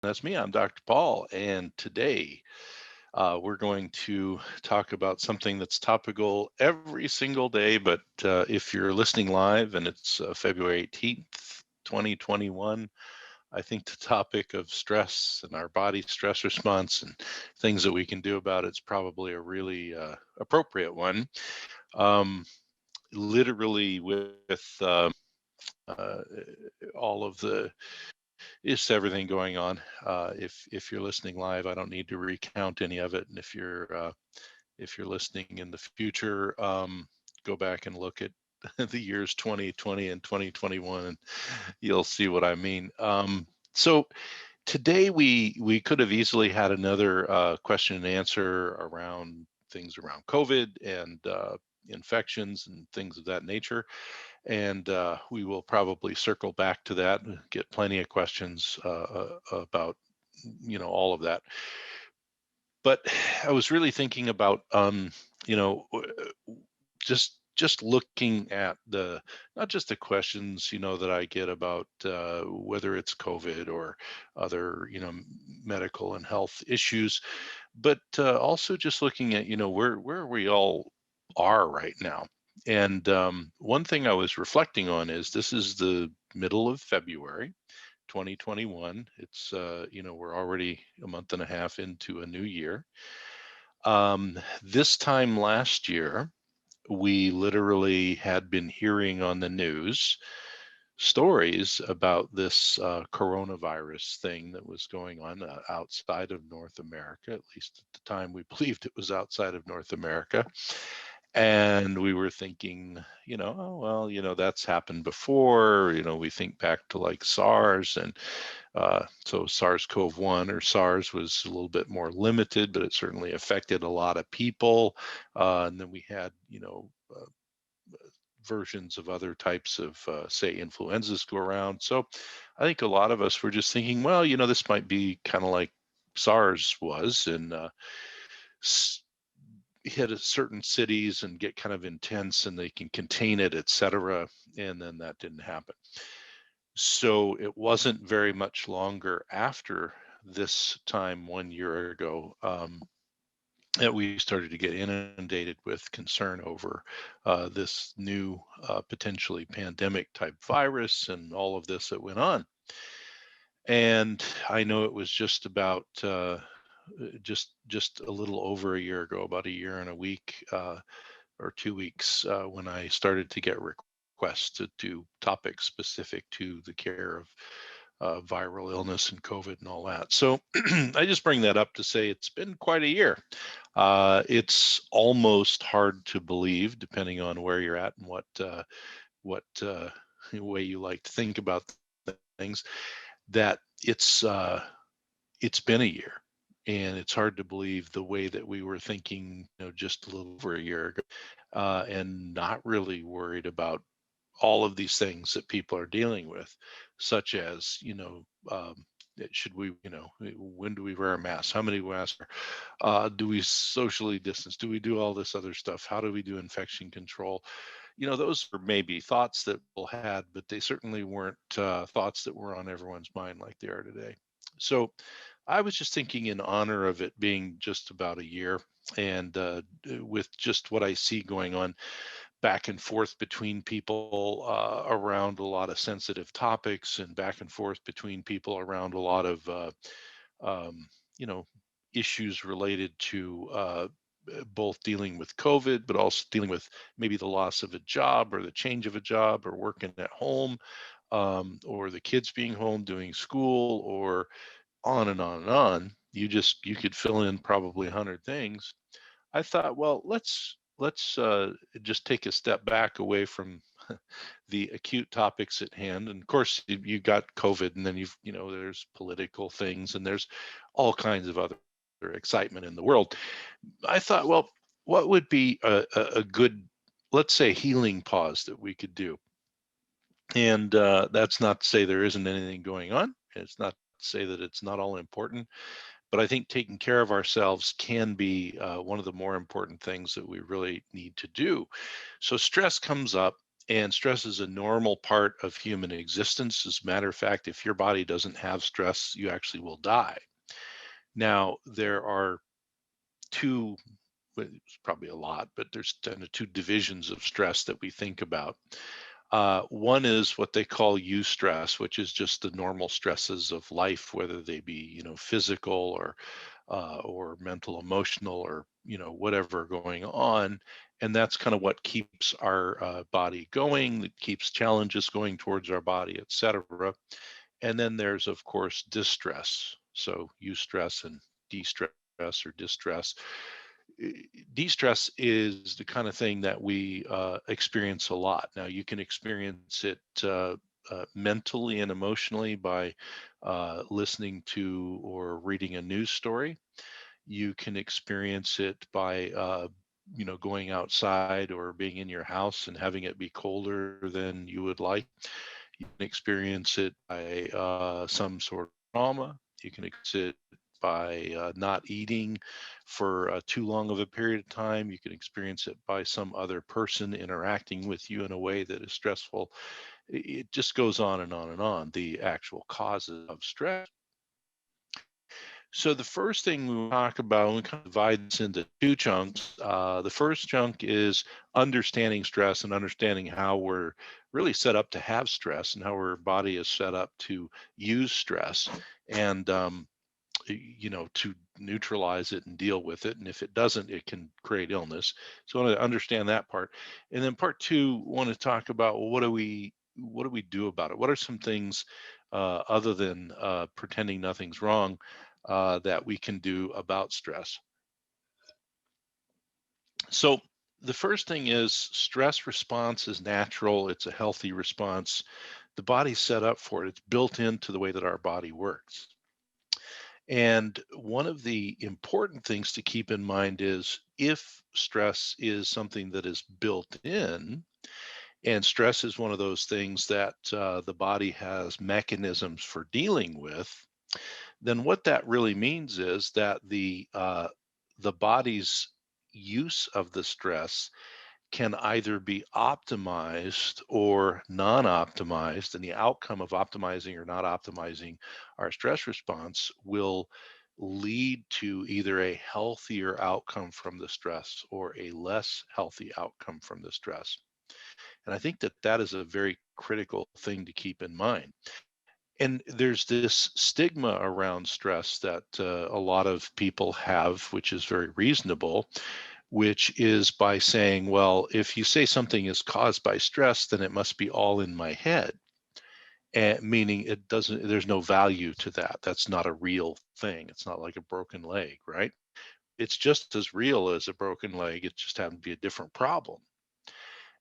That's me. I'm Dr. Paul, and today we're going to talk about something that's topical every single day. But if you're listening live and it's February 18th, 2021, I think the topic of stress and our body stress response and things that we can do about it's probably a really appropriate one. Um, Literally, with uh, all of the just everything going on. If you're listening live, I don't need to recount any of it. And if you're listening in the future, go back and look at the years 2020 and 2021, and you'll see what I mean. So today we could have easily had another question and answer around things around COVID and infections and things of that nature, and we will probably circle back to that and get plenty of questions about all of that. But I was really thinking about you know just looking at the not just the questions that I get about whether it's COVID or other medical and health issues, but also just looking at where we all are right now. And one thing I was reflecting on is this is the middle of February 2021. It's we're already a month and a half into a new year. This time last year, we literally had been hearing on the news stories about this coronavirus thing that was going on outside of North America. At least at the time, we believed it was outside of North America. And we were thinking, oh, well, that's happened before. We think back to like SARS. And so SARS-CoV-1 or SARS was a little bit more limited, but it certainly affected a lot of people. And then we had, versions of other types of, say, influenzas go around. So I think a lot of us were just thinking, well, this might be kind of like SARS was, and hit a certain cities and get kind of intense and they can contain it, et cetera. And then that didn't happen. So it wasn't very much longer after this time 1 year ago that we started to get inundated with concern over this new potentially pandemic type virus and all of this that went on. And I know it was just about just a little over a year ago, about a year and a week or 2 weeks, when I started to get requests to do topics specific to the care of viral illness and COVID and all that. So I just bring that up to say it's been quite a year. It's almost hard to believe, depending on where you're at and what way you like to think about things, that it's been a year. And it's hard to believe the way that we were thinking, just a little over a year ago, and not really worried about all of these things that people are dealing with, such as, should we, when do we wear a mask? How many masks? Do we socially distance? Do we do all this other stuff? How do we do infection control? Those were maybe thoughts that people had, but they certainly weren't thoughts that were on everyone's mind like they are today. So I was just thinking, in honor of it being just about a year, and with just what I see going on back and forth between people around a lot of sensitive topics, and back and forth between people around a lot of um, you know issues related to both dealing with COVID, but also dealing with maybe the loss of a job or the change of a job or working at home, or the kids being home doing school, or on and on and on. You could fill in probably 100 things. I thought, well, let's just take a step back away from the acute topics at hand. And of course, you got COVID, and then there's political things, and there's all kinds of other excitement in the world. I thought, well, what would be a good, let's say, healing pause that we could do? And that's not to say there isn't anything going on. It's not to say that it's not all important, but I think taking care of ourselves can be one of the more important things that we really need to do. So stress comes up, And stress is a normal part of human existence. As a matter of fact, if your body doesn't have stress, you actually will die. Now, there are two, well, it's probably a lot, but there's kind of two divisions of stress that we think about. One is what they call eustress, which is just the normal stresses of life, whether they be, physical or mental, emotional, or whatever going on. And that's kind of what keeps our body going, that keeps challenges going towards our body, etc. And then there's, of course, distress. So eustress and de-stress or distress. De-stress is the kind of thing that we experience a lot. Now, you can experience it mentally and emotionally by listening to or reading a news story. You can experience it by going outside or being in your house and having it be colder than you would like. You can experience it by some sort of trauma. You can experience it by not eating for too long of a period of time. You can experience it by some other person interacting with you in a way that is stressful. It just goes on and on and on, the actual causes of stress. So the first thing we talk about, we kind of divide this into two chunks. The first chunk is understanding stress and understanding how we're really set up to have stress and how our body is set up to use stress and to neutralize it and deal with it. And if it doesn't, it can create illness. So I want to understand that part. And then part two, want to talk about, well, what do we do about it? What are some things other than pretending nothing's wrong that we can do about stress? So the first thing is stress response is natural. It's a healthy response. The body's set up for it. It's built into the way that our body works. And one of the important things to keep in mind is if stress is something that is built in, and stress is one of those things that the body has mechanisms for dealing with, then what that really means is that the body's use of the stress can either be optimized or non-optimized, and the outcome of optimizing or not optimizing our stress response will lead to either a healthier outcome from the stress or a less healthy outcome from the stress. And I think that that is a very critical thing to keep in mind. And there's this stigma around stress that a lot of people have, which is very reasonable, which is by saying, well, if you say something is caused by stress, then it must be all in my head. And meaning it doesn't, there's no value to that. That's not a real thing. It's not like a broken leg, right? It's just as real as a broken leg. It just happened to be a different problem.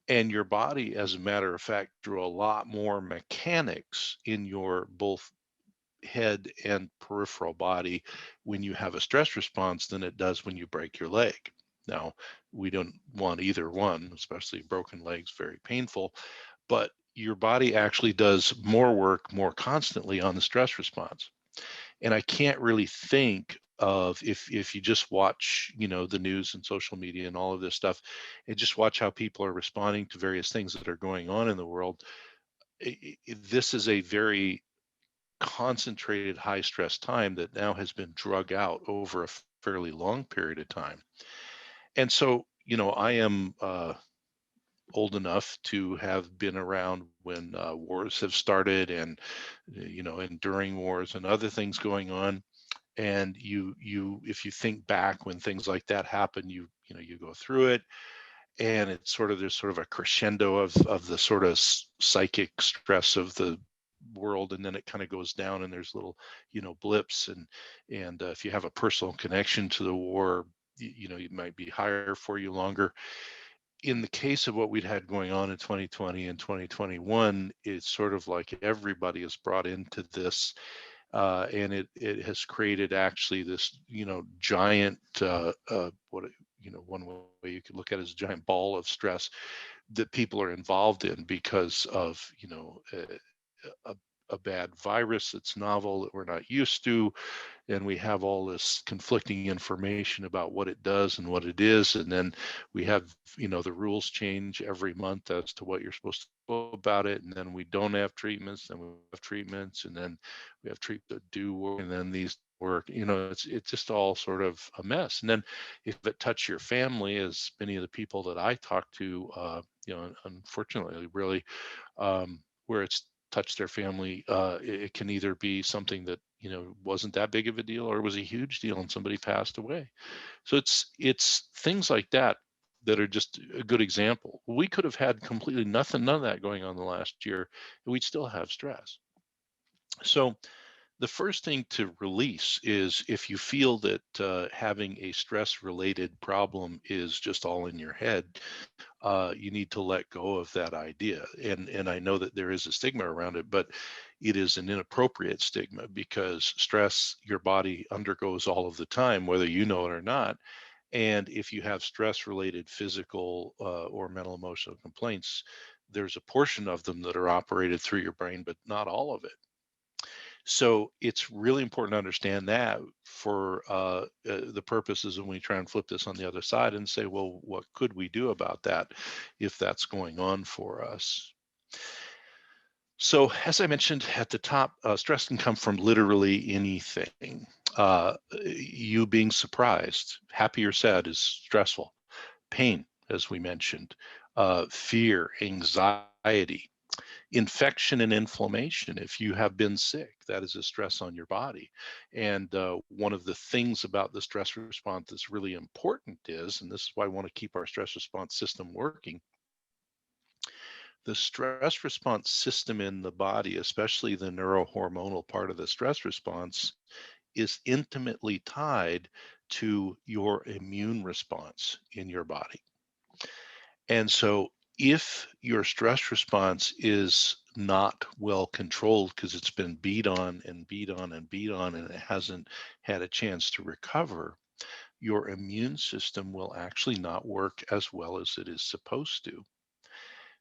And your body, as a matter of fact, through a lot more mechanics in your both head and peripheral body when you have a stress response than it does when you break your leg. Now, we don't want either one, especially broken legs, very painful, but your body actually does more work more constantly on the stress response. And I can't really think of, if you just watch, the news and social media and all of this stuff, and just watch how people are responding to various things that are going on in the world. This is a very concentrated high stress time that now has been drug out over a fairly long period of time. And so, I am old enough to have been around when wars have started, and and during wars and other things going on. And if you think back when things like that happen, you go through it, and it's sort of, there's sort of a crescendo of the sort of psychic stress of the world, and then it kind of goes down, and there's little blips, and if you have a personal connection to the war, it might be higher for you longer. In the case of what we'd had going on in 2020 and 2021, it's sort of like everybody is brought into this, and it has created actually this giant what one way you could look at it as a giant ball of stress that people are involved in because of a bad virus that's novel that we're not used to. and we have all this conflicting information about what it does and what it is, and then we have, the rules change every month as to what you're supposed to do about it, and then we don't have treatments, then we have treatments, and then we have treatments that do work, and then these work. It's just all sort of a mess. And then if it touches your family, as many of the people that I talk to, unfortunately, really, where it's touched their family, it can either be something that wasn't that big of a deal, or it was a huge deal and somebody passed away. So it's things like that that are just a good example. We could have had completely nothing, none of that going on the last year, and we'd still have stress. So the first thing to release is, if you feel that having a stress related problem is just all in your head, you need to let go of that idea. And I know that there is a stigma around it, but it is an inappropriate stigma, because stress your body undergoes all of the time, whether you know it or not. And if you have stress related physical or mental emotional complaints, there's a portion of them that are operated through your brain, but not all of it. So it's really important to understand that, for the purposes when we try and flip this on the other side and say, well, what could we do about that if that's going on for us? So, as I mentioned at the top, stress can come from literally anything. You being surprised, happy or sad, is stressful. Pain, as we mentioned, fear, anxiety, infection and inflammation. If you have been sick, that is a stress on your body. And one of the things about the stress response that's really important is, and this is why I want to keep our stress response system working, the stress response system in the body, especially the neurohormonal part of the stress response, is intimately tied to your immune response in your body. And so if your stress response is not well controlled, because it's been beat on and beat on and beat on, and it hasn't had a chance to recover, your immune system will actually not work as well as it is supposed to.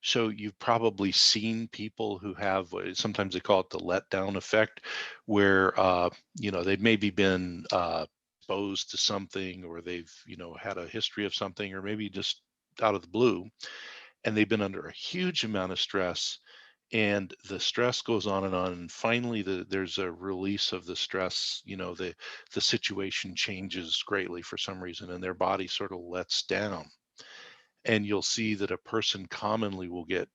So you've probably seen people who have sometimes they call it the letdown effect, where they've maybe been exposed to something, or they've had a history of something, or maybe just out of the blue, and they've been under a huge amount of stress, and the stress goes on, and finally there's a release of the stress. The situation changes greatly for some reason, and their body sort of lets down, and you'll see that a person commonly will get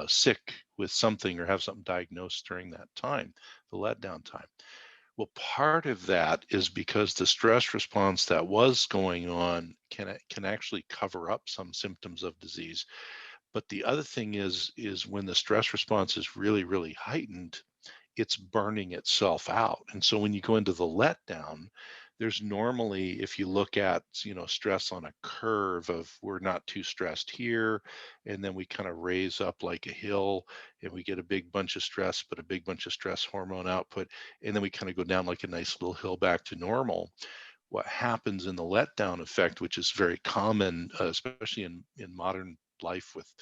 sick with something, or have something diagnosed during that time, the letdown time. Well, part of that is because the stress response that was going on can actually cover up some symptoms of disease. But the other thing is when the stress response is really, really heightened, it's burning itself out. And so when you go into the letdown, there's normally, if you look at, stress on a curve of, we're not too stressed here, and then we kind of raise up like a hill, and we get a big bunch of stress, but a big bunch of stress hormone output, and then we kind of go down like a nice little hill back to normal. What happens in the letdown effect, which is very common, especially in modern life with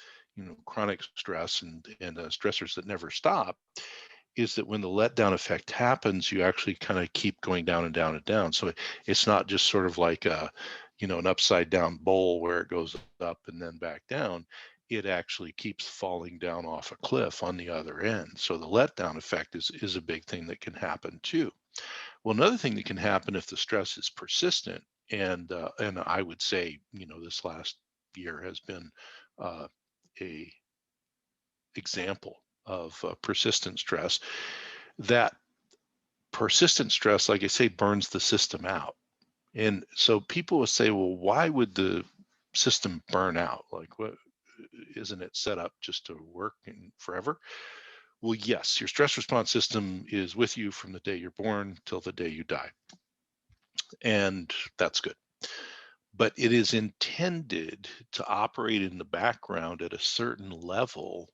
chronic stress and stressors that never stop, is that when the letdown effect happens, you actually kind of keep going down and down and down. So it's not just sort of like an upside down bowl where it goes up and then back down. It actually keeps falling down off a cliff on the other end. So the letdown effect is a big thing that can happen too. Well, another thing that can happen if the stress is persistent, and I would say, this last year has been a example of persistent stress. That persistent stress, like I say, burns the system out. And so people will say, well, why would the system burn out? Like, what, isn't it set up just to work forever? Well, yes, your stress response system is with you from the day you're born till the day you die. And that's good. But it is intended to operate in the background at a certain level,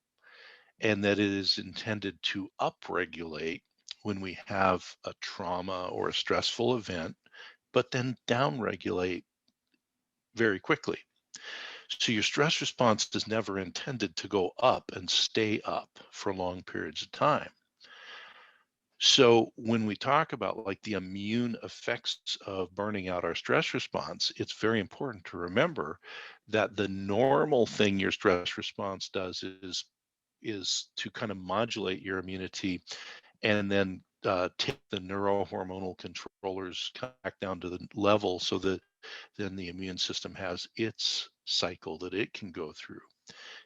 and that it is intended to upregulate when we have a trauma or a stressful event, but then downregulate very quickly. So your stress response is never intended to go up and stay up for long periods of time. So when we talk about like the immune effects of burning out our stress response, it's very important to remember that the normal thing your stress response does is to kind of modulate your immunity and then take the neurohormonal controllers back down to the level so that then the immune system has its cycle that it can go through.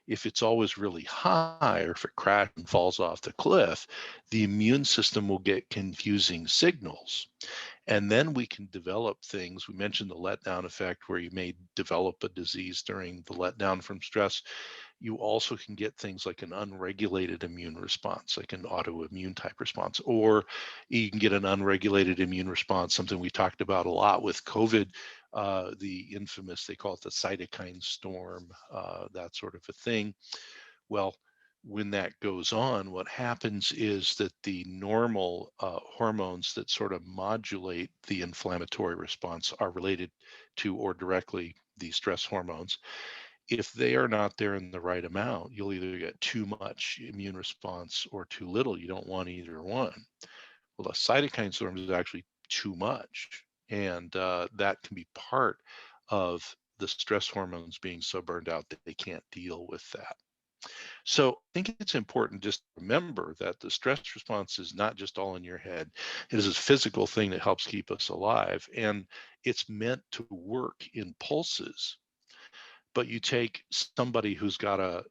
If it's always really high or if it crashes and falls off the cliff, the immune system will get confusing signals. And then we can develop things. We mentioned the letdown effect, where you may develop a disease during the letdown from stress. You also can get things like an unregulated immune response, like an autoimmune type response, or you can get an unregulated immune response, something we talked about a lot with COVID, the infamous, they call it the cytokine storm, that sort of a thing. Well, when that goes on, what happens is that the normal hormones that sort of modulate the inflammatory response are related to or directly the stress hormones. If they are not there in the right amount, you'll either get too much immune response or too little. You don't want either one. Well, the cytokine storm is actually too much, and that can be part of the stress hormones being so burned out that they can't deal with that. So I think it's important just to remember that the stress response is not just all in your head. It is a physical thing that helps keep us alive, and it's meant to work in pulses. But you take somebody who's got a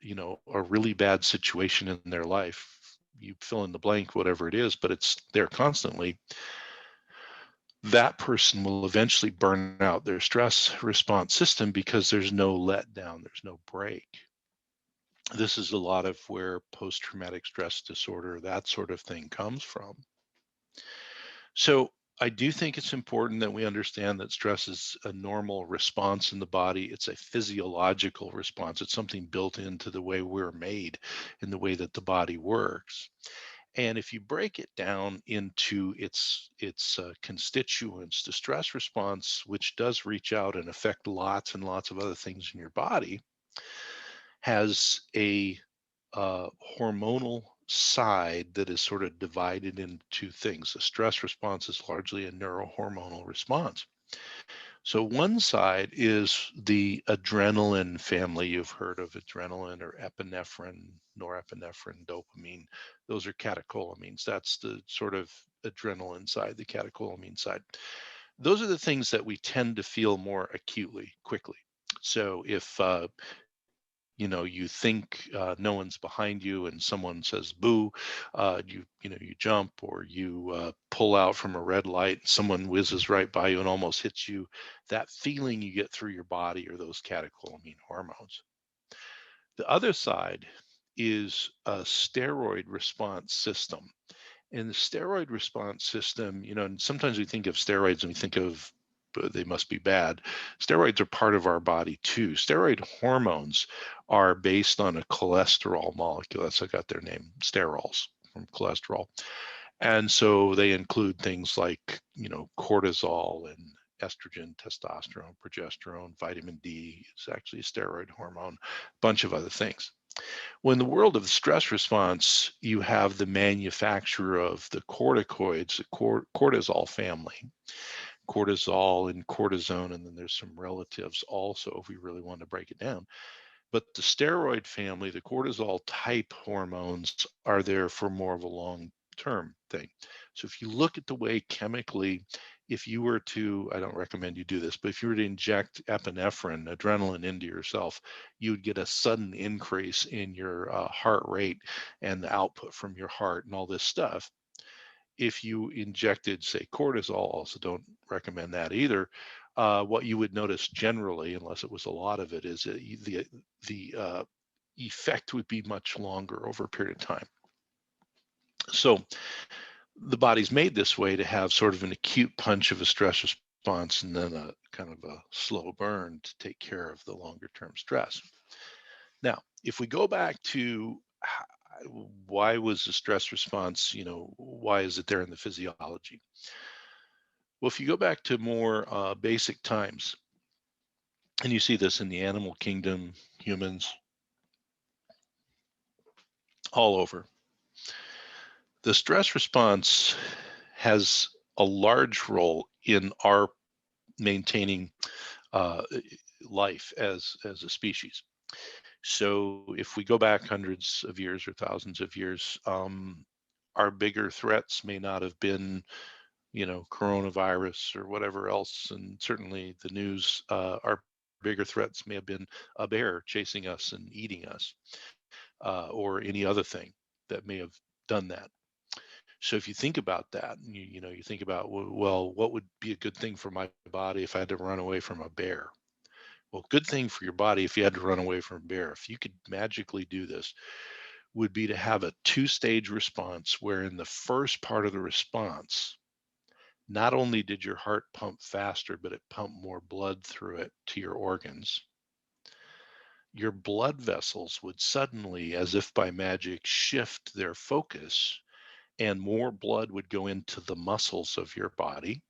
really bad situation in their life, you fill in the blank, whatever it is, but it's there constantly. That person will eventually burn out their stress response system because there's no letdown, there's no break. This is a lot of where post-traumatic stress disorder, that sort of thing, comes from. So I do think it's important that we understand that stress is a normal response in the body. It's a physiological response. It's something built into the way we're made, in the way that the body works. And if you break it down into its constituents, the stress response, which does reach out and affect lots and lots of other things in your body, has a hormonal side that is sort of divided into two things. The stress response is largely a neurohormonal response. So one side is the adrenaline family. You've heard of adrenaline or epinephrine, norepinephrine, dopamine. Those are catecholamines. That's the sort of adrenaline side, the catecholamine side. Those are the things that we tend to feel more acutely, quickly. So if you think no one's behind you and someone says boo, you jump, or you pull out from a red light, someone whizzes right by you and almost hits you. That feeling you get through your body are those catecholamine hormones. The other side is a steroid response system. And the steroid response system, and sometimes we think of steroids and we think of they must be bad. Steroids are part of our body too. Steroid hormones are based on a cholesterol molecule. That's how I got their name, sterols, from cholesterol. And so they include things like, cortisol and estrogen, testosterone, progesterone, vitamin D. It's actually a steroid hormone, a bunch of other things. Well, in the world of the stress response, you have the manufacturer of the corticoids, the cortisol family, cortisol and cortisone, and then there's some relatives also, if we really want to break it down. But the steroid family, the cortisol type hormones, are there for more of a long term thing. So if you look at the way chemically, if you were to, I don't recommend you do this, but if you were to inject epinephrine, adrenaline, into yourself, you'd get a sudden increase in your heart rate and the output from your heart and all this stuff. If you injected, say, cortisol, also don't recommend that either. What you would notice generally, unless it was a lot of it, is that the effect would be much longer over a period of time. So the body's made this way to have sort of an acute punch of a stress response and then a kind of a slow burn to take care of the longer term stress. Now, if we go back to why was the stress response, why is it there in the physiology? Well, if you go back to more basic times, and you see this in the animal kingdom, humans, all over, The stress response has a large role in our maintaining uh, life as a species. So if we go back hundreds of years or thousands of years, our bigger threats may not have been, coronavirus or whatever else, and certainly the news. Our bigger threats may have been a bear chasing us and eating us, or any other thing that may have done that. So if you think about that, and you think about, well, what would be a good thing for my body if I had to run away from a bear? Well, good thing for your body if you had to run away from a bear, if you could magically do this, would be to have a two-stage response where in the first part of the response, not only did your heart pump faster, but it pumped more blood through it to your organs. Your blood vessels would suddenly, as if by magic, shift their focus, and more blood would go into the muscles of your body.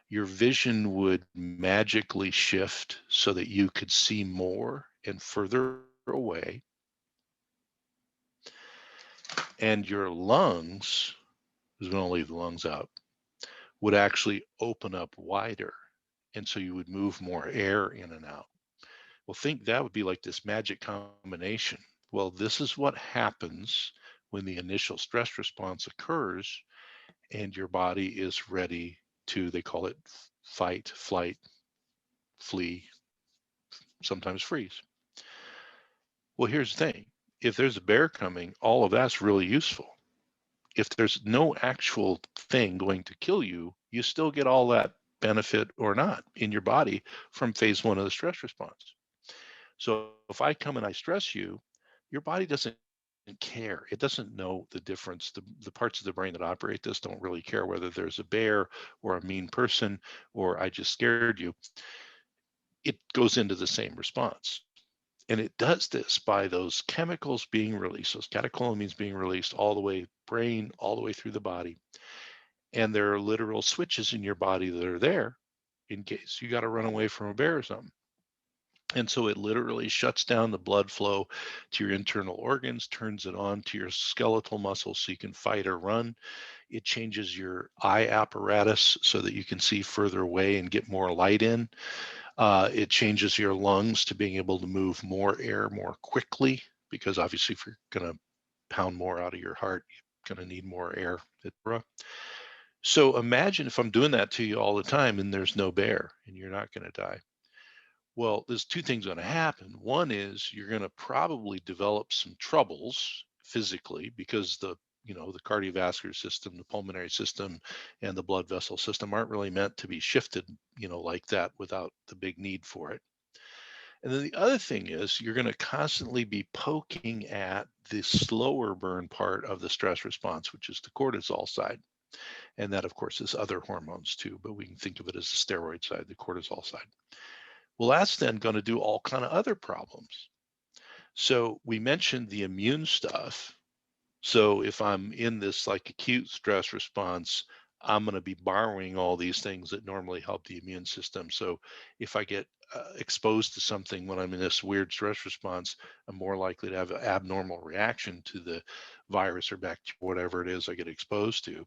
Your vision would magically shift so that you could see more and further away. And your lungs, because we don't leave the lungs out, would actually open up wider. And so you would move more air in and out. Well, think that would be like this magic combination. Well, this is what happens when the initial stress response occurs and your body is ready to, they call it fight, flight, flee, sometimes freeze. Well, here's the thing. If there's a bear coming, all of that's really useful. If there's no actual thing going to kill you, you still get all that benefit or not in your body from phase one of the stress response. So if I come and I stress you, your body doesn't care. It doesn't know the difference. The parts of the brain that operate this don't really care whether there's a bear or a mean person or I just scared you. It goes into the same response. And it does this by those chemicals being released, those catecholamines being released all the way brain, all the way through the body. And there are literal switches in your body that are there in case you got to run away from a bear or something. And so it literally shuts down the blood flow to your internal organs, turns it on to your skeletal muscles so you can fight or run. It changes your eye apparatus so that you can see further away and get more light in. It changes your lungs to being able to move more air more quickly, because obviously if you're going to pound more out of your heart, you're going to need more air, etc. So imagine if I'm doing that to you all the time and there's no bear and you're not going to die. Well, there's two things going to happen. One is you're going to probably develop some troubles physically because the cardiovascular system, the pulmonary system, and the blood vessel system aren't really meant to be shifted, like that without the big need for it. And then the other thing is you're going to constantly be poking at the slower burn part of the stress response, which is the cortisol side. And that, of course, is other hormones too, but we can think of it as the steroid side, the cortisol side. Well, that's then going to do all kind of other problems. So we mentioned the immune stuff. So if I'm in this like acute stress response, I'm going to be borrowing all these things that normally help the immune system. So if I get exposed to something when I'm in this weird stress response, I'm more likely to have an abnormal reaction to the virus or bacteria, whatever it is I get exposed to.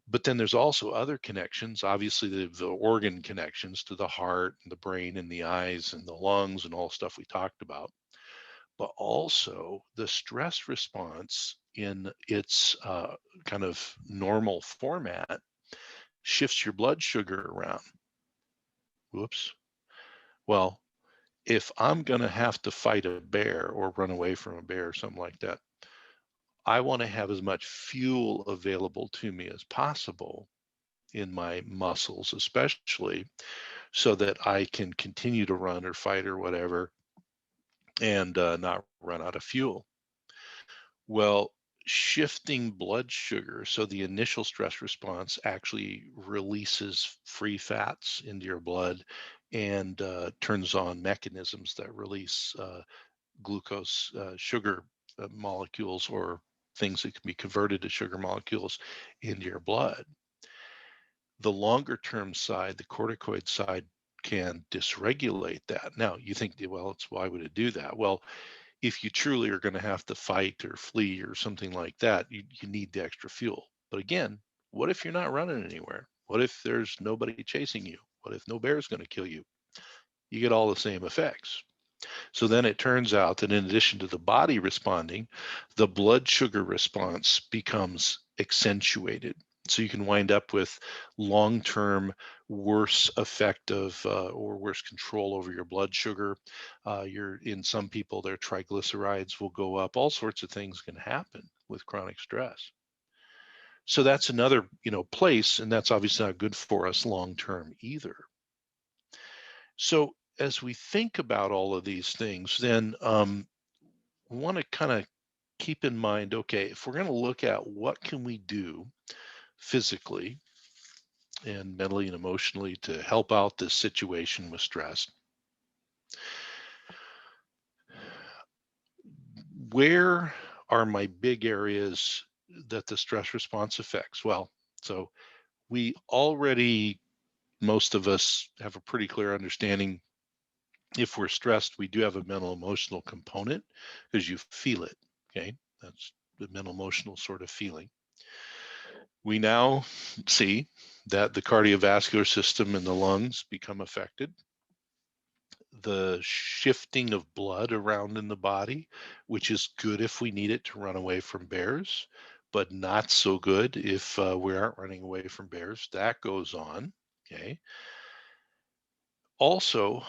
But then there's also other connections, obviously the organ connections to the heart and the brain and the eyes and the lungs and all the stuff we talked about, but also the stress response in its kind of normal format shifts your blood sugar around. Whoops. Well, if I'm going to have to fight a bear or run away from a bear or something like that, I want to have as much fuel available to me as possible in my muscles, especially so that I can continue to run or fight or whatever and not run out of fuel. Well, shifting blood sugar, so the initial stress response actually releases free fats into your blood and turns on mechanisms that release glucose, sugar molecules, or things that can be converted to sugar molecules into your blood. The longer term side, the corticoid side, can dysregulate that. Now you think, well, it's why would it do that? Well, if you truly are going to have to fight or flee or something like that, you need the extra fuel. But again, what if you're not running anywhere? What if there's nobody chasing you? What if no bear is going to kill you? You get all the same effects. So then it turns out that in addition to the body responding, the blood sugar response becomes accentuated. So you can wind up with long-term worse effect of or worse control over your blood sugar. You're in some people, their triglycerides will go up. All sorts of things can happen with chronic stress. So that's another, place, and that's obviously not good for us long-term either. So as we think about all of these things, then we want to kind of keep in mind, okay, if we're going to look at what can we do physically and mentally and emotionally to help out this situation with stress, where are my big areas that the stress response affects? Well, so we already, most of us have a pretty clear understanding. If we're stressed, we do have a mental emotional component because you feel it. Okay. That's the mental emotional sort of feeling. We now see that the cardiovascular system and the lungs become affected. The shifting of blood around in the body, which is good if we need it to run away from bears, but not so good if we aren't running away from bears. That goes on. Okay. Also,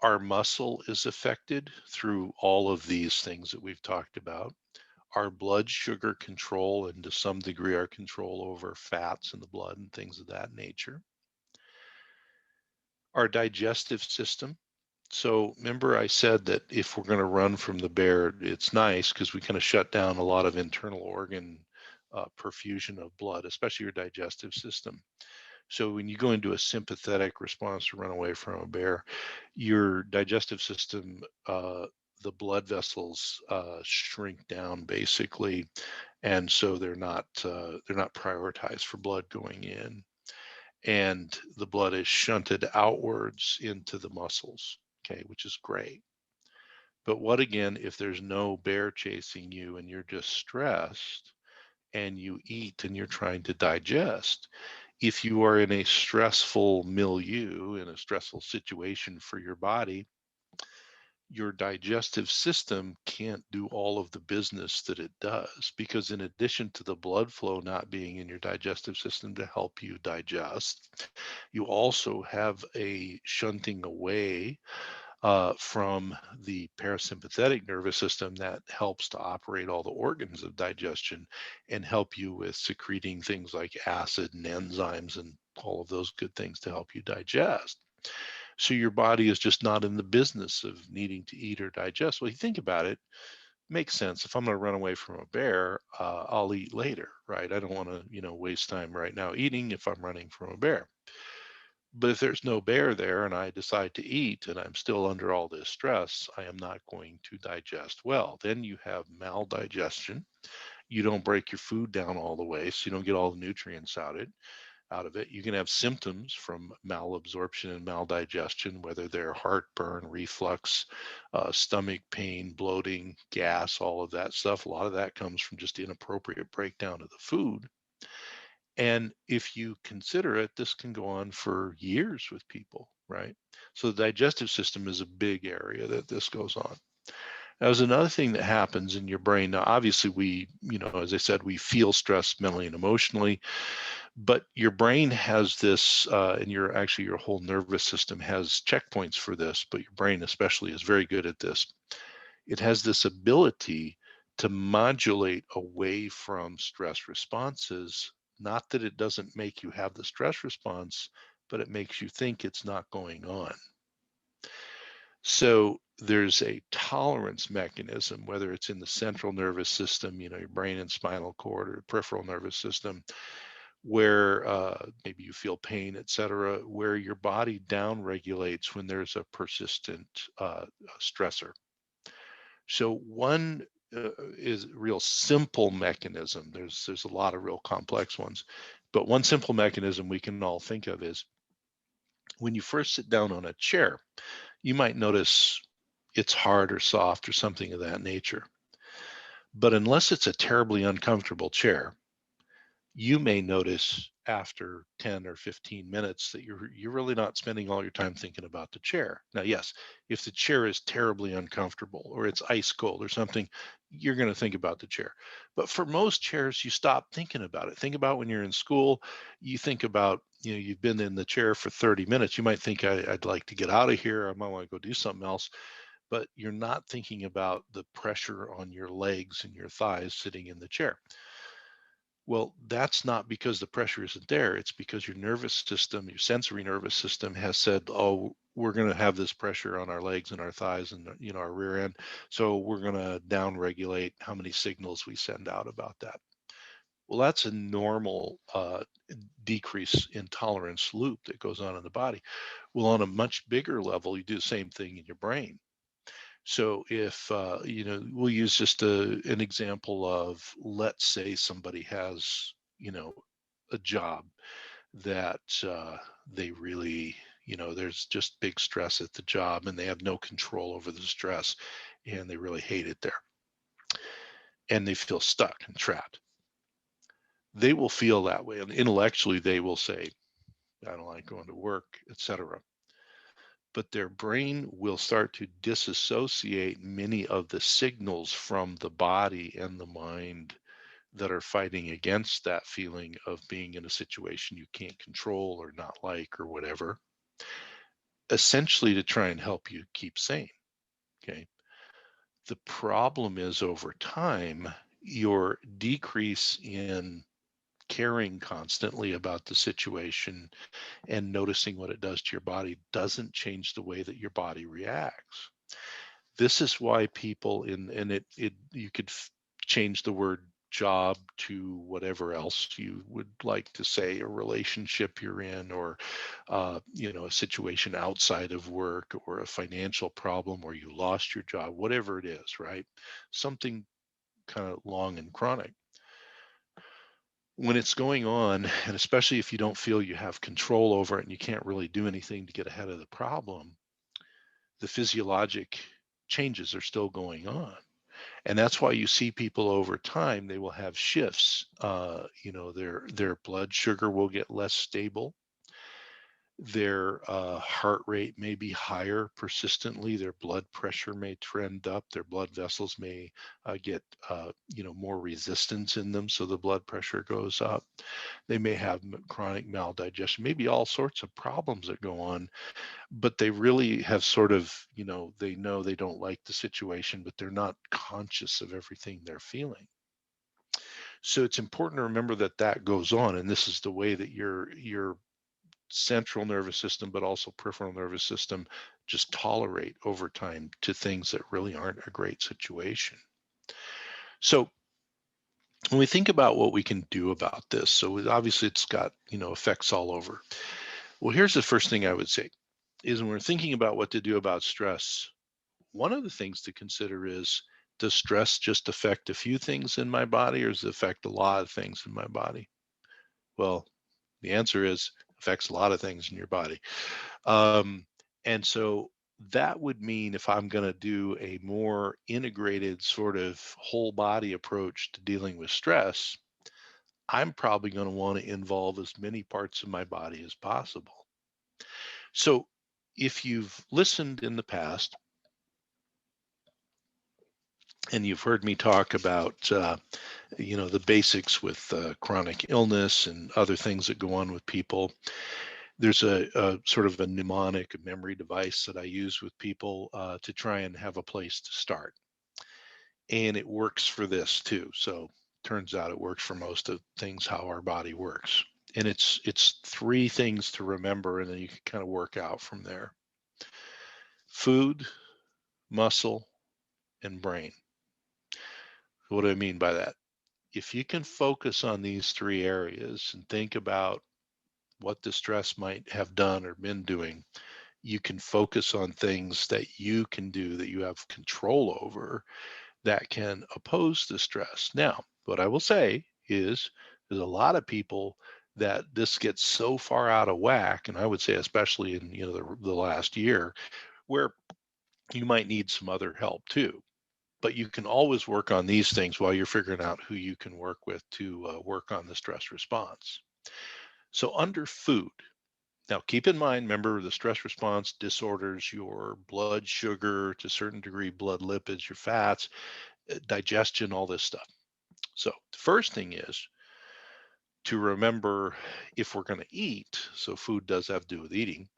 our muscle is affected through all of these things that we've talked about. Our blood sugar control, and to some degree, our control over fats in the blood and things of that nature. Our digestive system. So remember I said that if we're going to run from the bear, it's nice because we kind of shut down a lot of internal organ perfusion of blood, especially your digestive system. So when you go into a sympathetic response to run away from a bear, your digestive system, the blood vessels shrink down basically, and so they're not prioritized for blood going in, and the blood is shunted outwards into the muscles. Okay, which is great. But what again if there's no bear chasing you and you're just stressed and you eat and you're trying to digest? If you are in a stressful milieu, in a stressful situation for your body, your digestive system can't do all of the business that it does, because in addition to the blood flow not being in your digestive system to help you digest, you also have a shunting away from the parasympathetic nervous system that helps to operate all the organs of digestion and help you with secreting things like acid and enzymes and all of those good things to help you digest. So your body is just not in the business of needing to eat or digest. Well, you think about it, makes sense. If I'm going to run away from a bear, I'll eat later, right? I don't want to, waste time right now eating if I'm running from a bear. But if there's no bear there and I decide to eat and I'm still under all this stress, I am not going to digest well. Then you have maldigestion. You don't break your food down all the way, so you don't get all the nutrients out of it. You can have symptoms from malabsorption and maldigestion, whether they're heartburn, reflux, stomach pain, bloating, gas, all of that stuff. A lot of that comes from just inappropriate breakdown of the food. And if you consider it, this can go on for years with people, right? So the digestive system is a big area that this goes on. Now, there's another thing that happens in your brain. Now, obviously, as I said, we feel stress mentally and emotionally, but your brain has this, and your whole nervous system has checkpoints for this, but your brain especially is very good at this. It has this ability to modulate away from stress responses. Not that it doesn't make you have the stress response, but it makes you think it's not going on. So there's a tolerance mechanism, whether it's in the central nervous system, your brain and spinal cord, or peripheral nervous system, where maybe you feel pain, et cetera, where your body down regulates when there's a persistent stressor. So one is a real simple mechanism. There's a lot of real complex ones, but one simple mechanism we can all think of is when you first sit down on a chair, you might notice it's hard or soft or something of that nature. But unless it's a terribly uncomfortable chair, you may notice after 10 or 15 minutes that you're really not spending all your time thinking about the chair. Now, yes, if the chair is terribly uncomfortable or it's ice cold or something, you're going to think about the chair. But for most chairs, you stop thinking about it. Think about when you're in school, you think about, you've been in the chair for 30 minutes. You might think, I'd like to get out of here. I might want to go do something else, but you're not thinking about the pressure on your legs and your thighs sitting in the chair. Well, that's not because the pressure isn't there. It's because your nervous system, your sensory nervous system has said, oh, we're going to have this pressure on our legs and our thighs and our rear end. So we're going to down regulate how many signals we send out about that. Well, that's a normal decrease in tolerance loop that goes on in the body. Well, on a much bigger level, you do the same thing in your brain. So if we'll use just an example of, let's say somebody has a job that they really, there's just big stress at the job and they have no control over the stress and they really hate it there and they feel stuck and trapped. They will feel that way, and intellectually they will say, I don't like going to work, etc. But their brain will start to disassociate many of the signals from the body and the mind that are fighting against that feeling of being in a situation you can't control or not like or whatever, essentially to try and help you keep sane. Okay. The problem is, over time, your decrease in caring constantly about the situation and noticing what it does to your body doesn't change the way that your body reacts. This is why people and it you could change the word job to whatever else you would like to say, a relationship you're in, or a situation outside of work, or a financial problem, or you lost your job, whatever it is, right? Something kind of long and chronic. When it's going on, and especially if you don't feel you have control over it and you can't really do anything to get ahead of the problem, the physiologic changes are still going on. And that's why you see people over time, they will have shifts. Their blood sugar will get less stable. Their heart rate may be higher persistently. Their blood pressure may trend up. Their blood vessels may get more resistance in them, so the blood pressure goes up. They may have chronic maldigestion, maybe all sorts of problems that go on, but they really have sort of, they know they don't like the situation, but they're not conscious of everything they're feeling. So it's important to remember that that goes on, and this is the way that your central nervous system, but also peripheral nervous system, just tolerate over time to things that really aren't a great situation. So when we think about what we can do about this, so obviously it's got effects all over. Well, here's the first thing I would say is, when we're thinking about what to do about stress, one of the things to consider is, does stress just affect a few things in my body, or does it affect a lot of things in my body? Well, the answer is, affects a lot of things in your body. And so that would mean, if I'm going to do a more integrated sort of whole body approach to dealing with stress, I'm probably going to want to involve as many parts of my body as possible. So if you've listened in the past and you've heard me talk about, the basics with chronic illness and other things that go on with people, there's a sort of a mnemonic, a memory device that I use with people to try and have a place to start. And it works for this too. So turns out it works for most of things, how our body works. And it's three things to remember, and then you can kind of work out from there: food, muscle, and brain. What do I mean by that? If you can focus on these three areas and think about what the stress might have done or been doing, you can focus on things that you can do, that you have control over, that can oppose the stress. Now, what I will say is, there's a lot of people that this gets so far out of whack, and I would say especially in the last year, where You might need some other help too, but you can always work on these things while you're figuring out who you can work with to work on the stress response. So under food, now keep in mind, remember the stress response disorders your blood sugar, to a certain degree, blood lipids, your fats, digestion, all this stuff. So the first thing is to remember, if we're going to eat, so food does have to do with eating.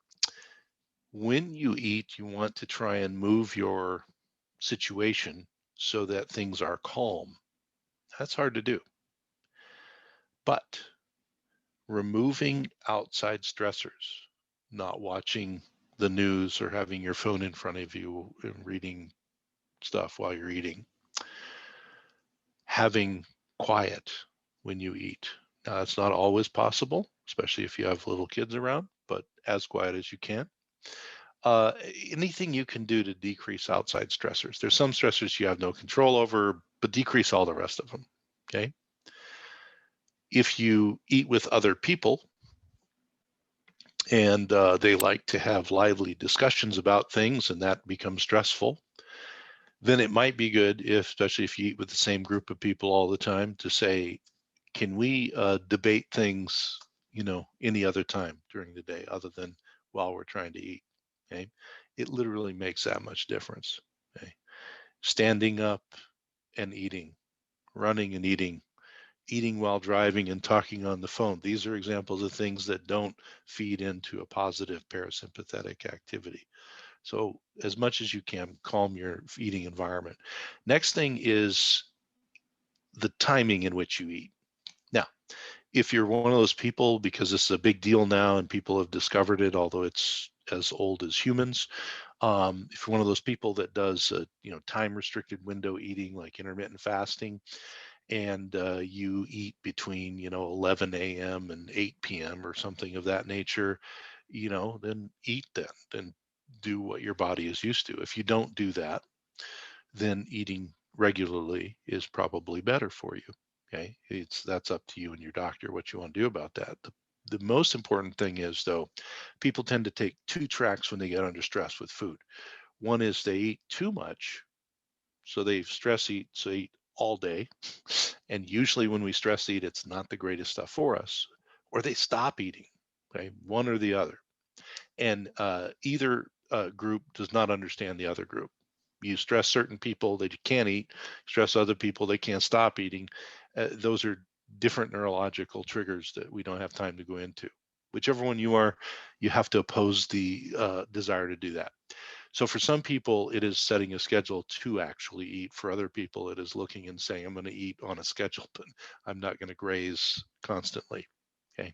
When you eat, you want to try and move your situation so that things are calm. That's hard to do. But removing outside stressors, not watching the news or having your phone in front of you and reading stuff while you're eating, having quiet when you eat. Now, that's not always possible, especially if you have little kids around, but as quiet as you can. Uh, Anything you can do to decrease outside stressors. There's some stressors you have no control over, but decrease all the rest of them. Okay. If you eat with other people and they like to have lively discussions about things and that becomes stressful, then it might be good, especially if you eat with the same group of people all the time, to say, can we debate things, any other time during the day other than while we're trying to eat? Okay. It literally makes that much difference. Okay. Standing up and eating, running and eating while driving and talking on the phone. These are examples of things that don't feed into a positive parasympathetic activity. So as much as you can, calm your eating environment. Next thing is the timing in which you eat. Now, if you're one of those people, because this is a big deal now and people have discovered it, although it's as old as humans, if you're one of those people that does, time restricted window eating, like intermittent fasting, and you eat between 11 a.m. and 8 p.m. or something of that nature, then eat then do what your body is used to. If you don't do that, then eating regularly is probably better for you. Okay, that's up to you and your doctor what you want to do about that. The most important thing is, though, people tend to take two tracks when they get under stress with food. One is they eat too much, so they stress eat, so they eat all day. And usually when we stress eat, it's not the greatest stuff for us. Or they stop eating, okay, one or the other. And either group does not understand the other group. You stress certain people that you can't eat, stress other people they can't stop eating. Those are different neurological triggers that we don't have time to go into. Whichever one you are, you have to oppose the desire to do that. So for some people, it is setting a schedule to actually eat. For other people, it is looking and saying, I'm going to eat on a schedule, but I'm not going to graze constantly. Okay.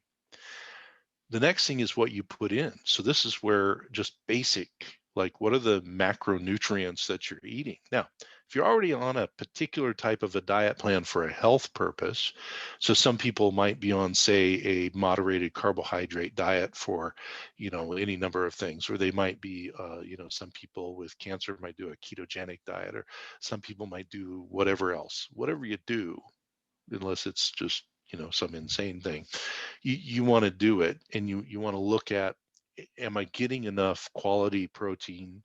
The next thing is what you put in. So this is where just basic, like what are the macronutrients that you're eating? Now, if you're already on a particular type of a diet plan for a health purpose, so some people might be on, say, a moderated carbohydrate diet for, any number of things, or they might be, some people with cancer might do a ketogenic diet, or some people might do whatever else. Whatever you do, unless it's just, some insane thing, you want to do it, and you want to look at, am I getting enough quality protein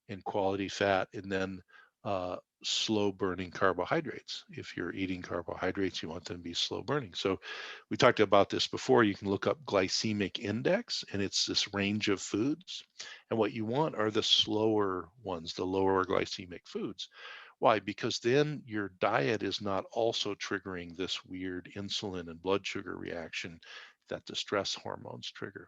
and quality fat, and then slow burning carbohydrates. If you're eating carbohydrates, you want them to be slow burning. So we talked about this before. You can look up glycemic index, and it's this range of foods, and what you want are the slower ones, the lower glycemic foods. Why? Because then your diet is not also triggering this weird insulin and blood sugar reaction that the stress hormones trigger.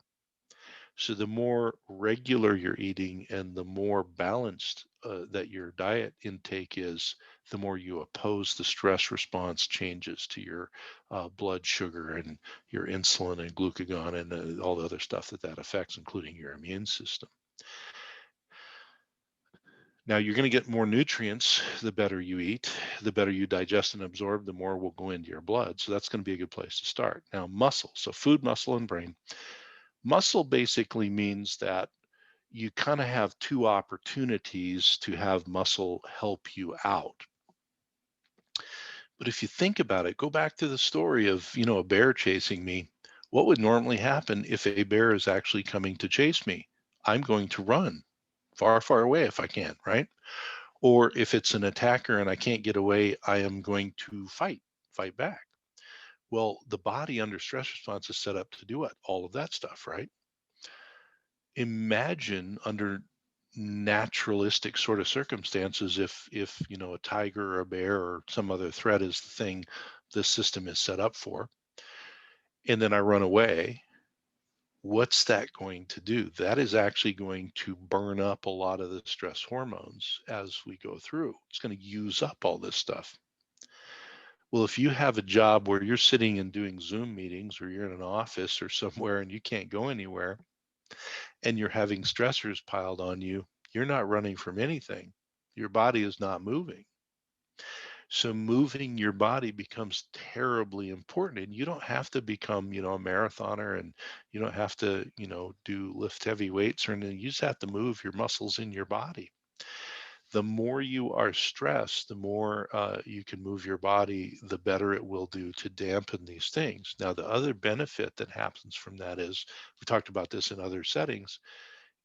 So the more regular you're eating and the more balanced that your diet intake is, the more you oppose the stress response changes to your blood sugar and your insulin and glucagon and all the other stuff that affects, including your immune system. Now you're going to get more nutrients the better you eat, the better you digest and absorb, the more will go into your blood. So that's going to be a good place to start. Now, muscle. So food, muscle, and brain. Muscle basically means that you kind of have two opportunities to have muscle help you out. But if you think about it, go back to the story of, a bear chasing me. What would normally happen if a bear is actually coming to chase me? I'm going to run. far, far away if I can, right? Or if it's an attacker and I can't get away, I am going to fight back. Well, the body under stress response is set up to do what? All of that stuff, right? Imagine under naturalistic sort of circumstances if a tiger or a bear or some other threat is the thing the system is set up for, and then I run away. What's that going to do? That is actually going to burn up a lot of the stress hormones as we go through. It's going to use up all this stuff. Well, if you have a job where you're sitting and doing Zoom meetings, or you're in an office or somewhere and you can't go anywhere, and you're having stressors piled on you, you're not running from anything. Your body is not moving. So moving your body becomes terribly important, and you don't have to become, a marathoner, and you don't have to, do lift heavy weights or anything. You just have to move your muscles in your body. The more you are stressed, the more you can move your body, the better it will do to dampen these things. Now, the other benefit that happens from that is, we talked about this in other settings,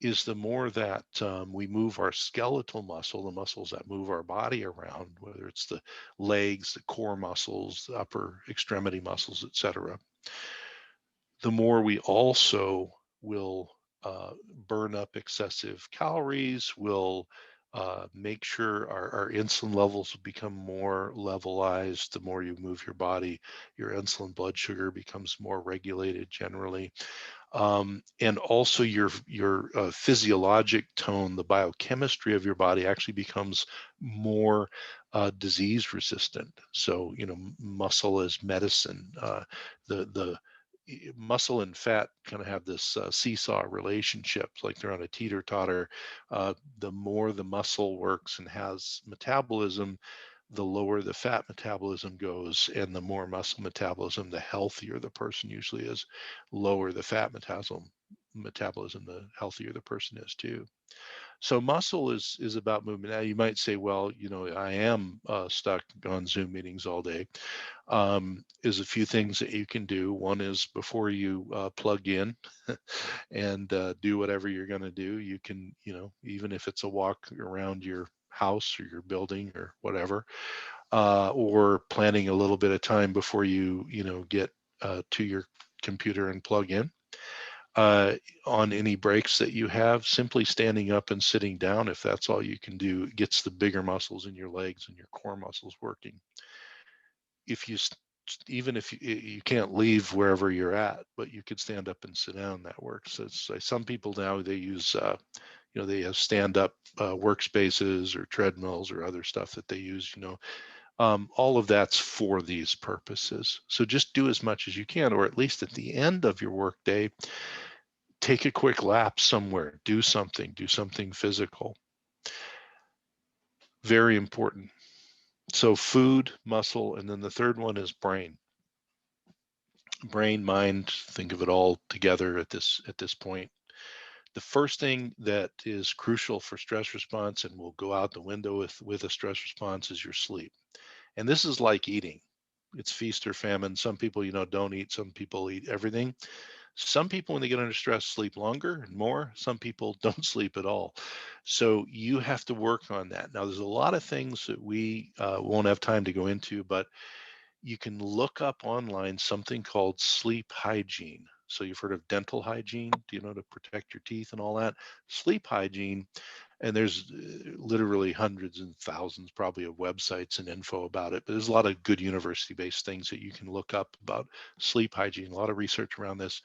is the more that we move our skeletal muscle, the muscles that move our body around, whether it's the legs, the core muscles, the upper extremity muscles, etc., the more we also will burn up excessive calories, will make sure our insulin levels become more levelized. The more you move your body, your insulin blood sugar becomes more regulated generally. And also your physiologic tone, the biochemistry of your body actually becomes more disease resistant. So muscle is medicine. The muscle and fat kind of have this seesaw relationship, like they're on a teeter totter. The more the muscle works and has metabolism, the lower the fat metabolism goes, and the more muscle metabolism, the healthier the person usually is. Lower the fat metabolism, the healthier the person is too. So muscle is about movement. Now you might say, well, I am stuck on Zoom meetings all day. Is a few things that you can do. One is, before you plug in and do whatever you're going to do, you can, even if it's a walk around your house or your building or whatever, or planning a little bit of time before you, get to your computer and plug in. On any breaks that you have, simply standing up and sitting down, if that's all you can do, gets the bigger muscles in your legs and your core muscles working. If you Even if you can't leave wherever you're at, but you could stand up and sit down, that works. So some people now, they use they have stand up workspaces or treadmills or other stuff that they use. All of that's for these purposes. So just do as much as you can, or at least at the end of your workday, take a quick lap somewhere, do something physical. Very important. So food, muscle, and then the third one is brain. Brain, mind, think of it all together at this point. The first thing that is crucial for stress response, and will go out the window with a stress response, is your sleep. And this is like eating. It's feast or famine. Some people, don't eat. Some people eat everything. Some people, when they get under stress, sleep longer and more. Some people don't sleep at all. So you have to work on that. Now, there's a lot of things that we won't have time to go into, but you can look up online something called sleep hygiene. So you've heard of dental hygiene, to protect your teeth and all that. Sleep hygiene, and there's literally hundreds and thousands probably of websites and info about it, but there's a lot of good university-based things that you can look up about sleep hygiene, a lot of research around this.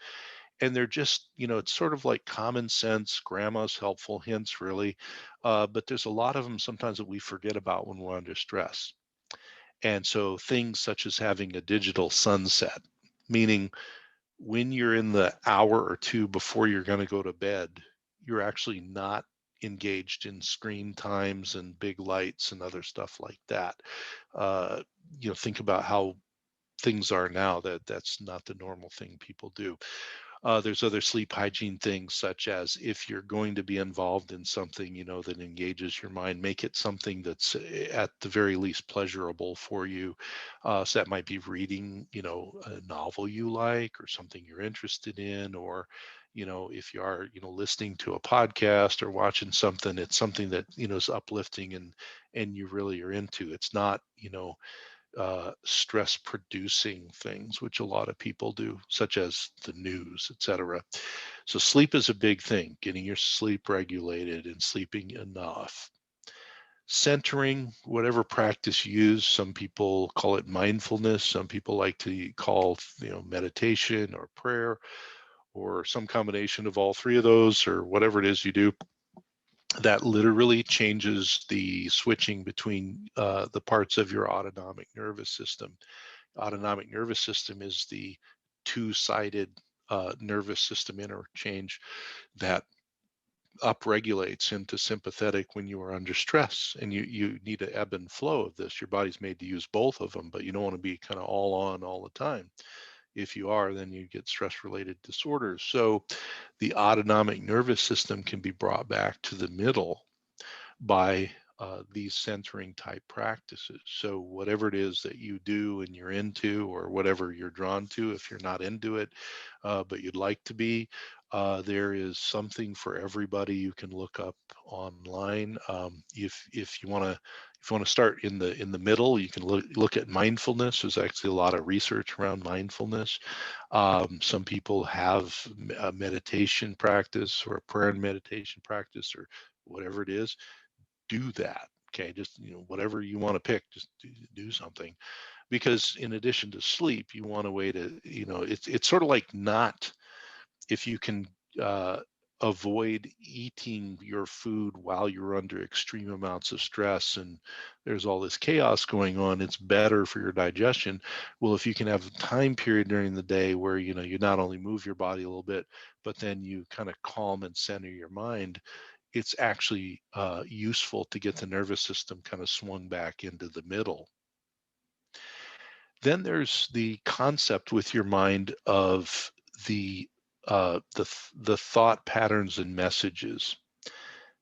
And they're just, it's sort of like common sense, grandma's helpful hints, really. But there's a lot of them sometimes that we forget about when we're under stress. And so things such as having a digital sunset, meaning when you're in the hour or two before you're going to go to bed, you're actually not engaged in screen times and big lights and other stuff like that. Uh, think about how things are now, that's not the normal thing people do. There's other sleep hygiene things, such as, if you're going to be involved in something, that engages your mind, make it something that's at the very least pleasurable for you. So that might be reading, a novel you like, or something you're interested in, or, if you are, listening to a podcast or watching something, it's something that, is uplifting and you really are into. It's not, stress producing things, which a lot of people do, such as the news, etc. So sleep is a big thing, getting your sleep regulated and sleeping enough. Centering, whatever practice you use, some people call it mindfulness, some people like to call, meditation or prayer, or some combination of all three of those, or whatever it is you do. That literally changes the switching between the parts of your autonomic nervous system. Autonomic nervous system is the two-sided nervous system interchange that upregulates into sympathetic when you are under stress, and you need an ebb and flow of this. Your body's made to use both of them, but you don't want to be kind of all on all the time. If you are, then you get stress related disorders. So the autonomic nervous system can be brought back to the middle by these centering type practices. So whatever it is that you do and you're into, or whatever you're drawn to, if you're not into it, but you'd like to be, there is something for everybody. You can look up online. If you want to start in the middle, you can look at mindfulness. There's actually a lot of research around mindfulness. Some people have a meditation practice or a prayer and meditation practice, or whatever it is. Do that. Okay, just whatever you want to pick, just do something. Because in addition to sleep, you want a way to, it's sort of like, not, if you can uh, avoid eating your food while you're under extreme amounts of stress and there's all this chaos going on, it's better for your digestion. Well, if you can have a time period during the day where you not only move your body a little bit, but then you kind of calm and center your mind, it's actually useful to get the nervous system kind of swung back into the middle. Then there's the concept with your mind of the the thought patterns and messages.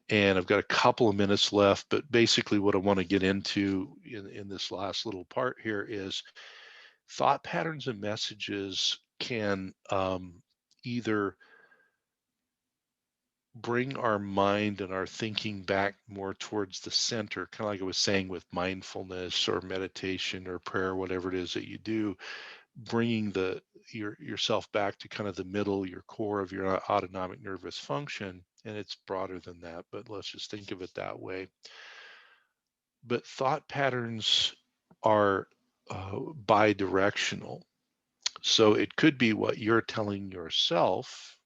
And I've got a couple of minutes left, but basically what I want to get into in this last little part here is thought patterns and messages can either bring our mind and our thinking back more towards the center, kind of like I was saying with mindfulness or meditation or prayer, whatever it is that you do, bringing yourself back to kind of the middle, your core of your autonomic nervous function. And it's broader than that, but let's just think of it that way. But thought patterns are bi-directional. So it could be what you're telling yourself,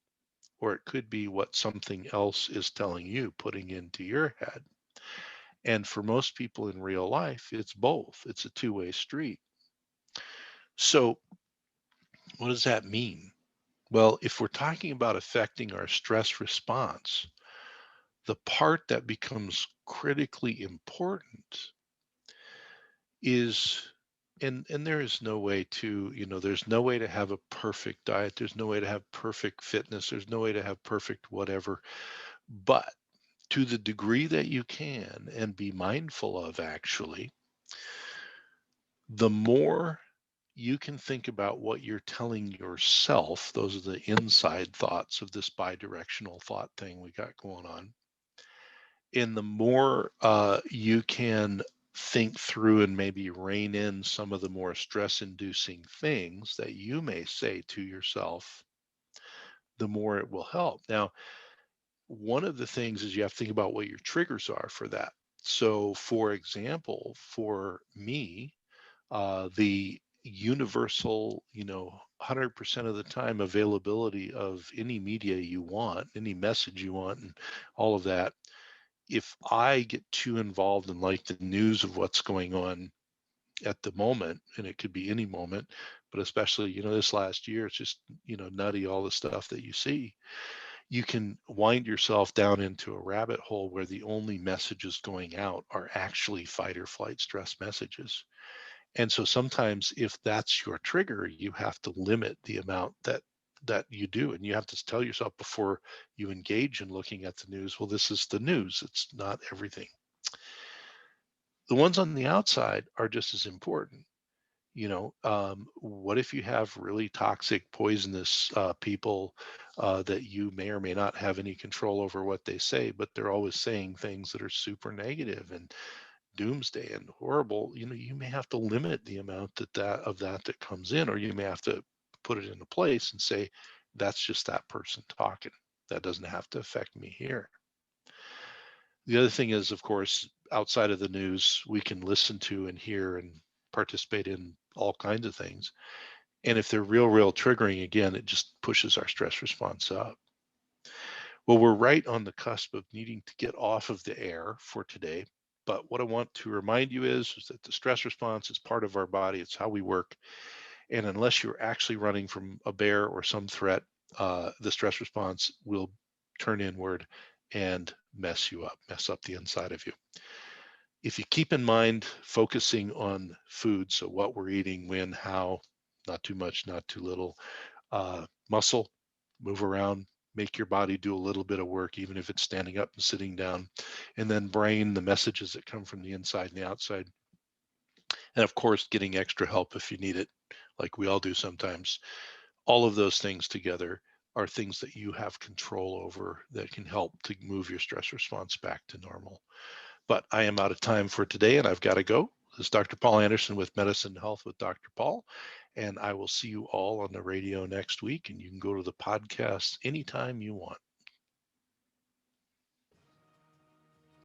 or it could be what something else is telling you, putting into your head. And for most people in real life, it's both. It's a two-way street. So what does that mean? Well, if we're talking about affecting our stress response, the part that becomes critically important is, and there is no way to, there's no way to have a perfect diet. There's no way to have perfect fitness. There's no way to have perfect whatever. But to the degree that you can and be mindful of, actually, the more you can think about what you're telling yourself, those are the inside thoughts of this bi-directional thought thing we got going on, and the more you can think through and maybe rein in some of the more stress-inducing things that you may say to yourself, the more it will help. Now, one of the things is you have to think about what your triggers are for that. So, for example, for me, the universal, 100% of the time availability of any media you want, any message you want, and all of that. If I get too involved in like the news of what's going on at the moment, and it could be any moment, but especially, this last year, it's just, nutty, all the stuff that you see, you can wind yourself down into a rabbit hole where the only messages going out are actually fight or flight stress messages. And so sometimes if that's your trigger, you have to limit the amount that you do. And you have to tell yourself before you engage in looking at the news, well, this is the news. It's not everything. The ones on the outside are just as important. What if you have really toxic, poisonous people that you may or may not have any control over what they say, but they're always saying things that are super negative and doomsday and horrible. You may have to limit the amount that comes in, or you may have to put it into place and say, that's just that person talking. That doesn't have to affect me here. The other thing is, of course, outside of the news, we can listen to and hear and participate in all kinds of things. And if they're real triggering, again, it just pushes our stress response up. Well, we're right on the cusp of needing to get off of the air for today. But what I want to remind you is that the stress response is part of our body. It's how we work. And unless you're actually running from a bear or some threat, the stress response will turn inward and mess up the inside of you. If you keep in mind focusing on food, so what we're eating, when, how, not too much, not too little, muscle, move around, make your body do a little bit of work, even if it's standing up and sitting down, and then brain the messages that come from the inside and the outside. And of course, getting extra help if you need it, like we all do sometimes. All of those things together are things that you have control over that can help to move your stress response back to normal. But I am out of time for today and I've got to go. This is Dr. Paul Anderson with Medicine and Health with Dr. Paul. And I will see you all on the radio next week. And you can go to the podcast anytime you want.